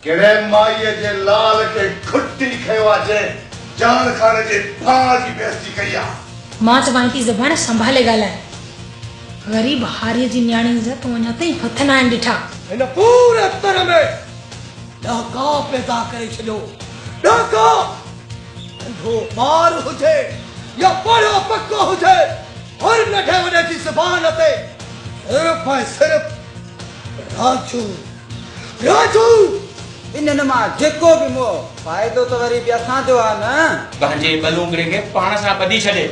केड़े माईअ जे लाल के खुट्टी खयो जे जान खाने जे भाउ जी बेइज्जती कई आहे। मां चवां थी ज़बान संभाले ॻाल्हाए। गरीब हारीअ जी न्याणी जा तो अञा ताईं हथ न आहिनि ॾिठा। हिन पूरे तर में ॾाका पैदा करे छॾियो। ॾाका नंढो ॿार हुजे या पढ़ियो पको हुजे, हर नंढे वॾे जी ज़बान ते सिर्फ़ ऐं सिर्फ़ राजू राजू। इन्हनि मां जेको बि मोह फ़ाइदो त वरी बि असां जो आहे न। पंहिंजे बलूंगड़े खे पाण सां ॿधी छॾे।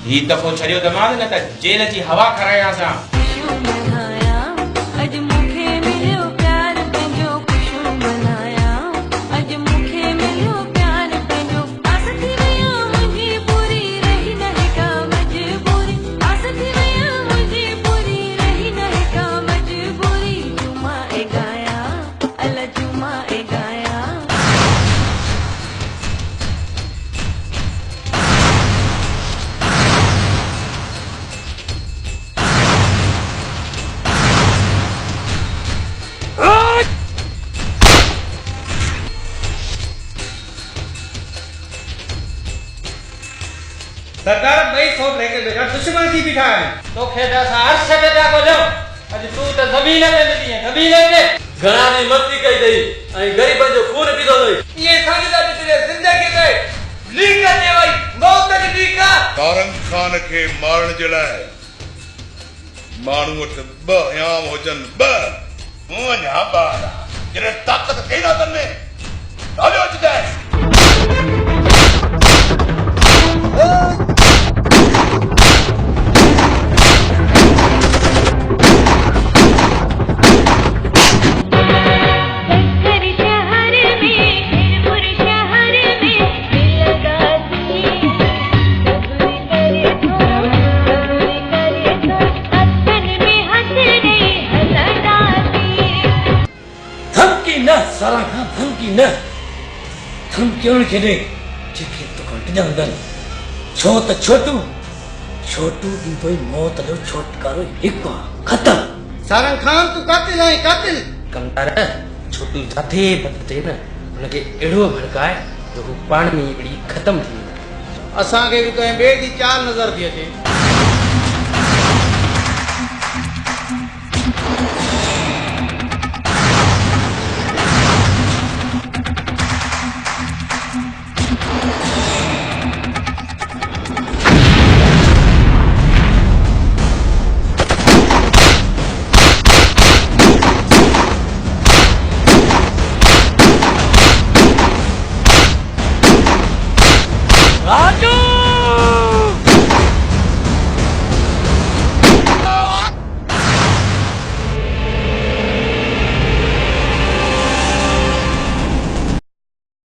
ही त पोइ छॾियो दिमाग़ न त जेल जी हवा खारायां सरकार भाई सोच रहे कि बेटा दुश्मन की बिठा है तो खेदा सा हर से बेटा को लो अज तू तो जमीन में मिली है जमीन में घणा दी मस्ती कई थई ऐं गरीबन जो खून पीतो थई। ये समझदा तेरे जिंदगी ते लीक दे भाई मौत की लीक सारंग खान के मारण जे लाइ माण्हू वटि ॿ इनाम हुजनि। ॿ वञा ॿार जॾहिं ताक़त कई न तने ॾाढो अचजाए। सारा खां धमकी न धमकियुनि खे ॾे जेके तोखां ॾिजंदनि। छो त छोटू ॾींदो ई मौत जो छोटकारो हिकु आहे, ख़तम। सारंग खान तू कातिल है कातिल। कमतार छोटू जाथे बदते न उनखे अहिड़ो भड़काए जो हू पाण में ई ॿिड़ी ख़तम थी। असांखे बि कंहिं ॿिए जी चाल नज़र थी अचे।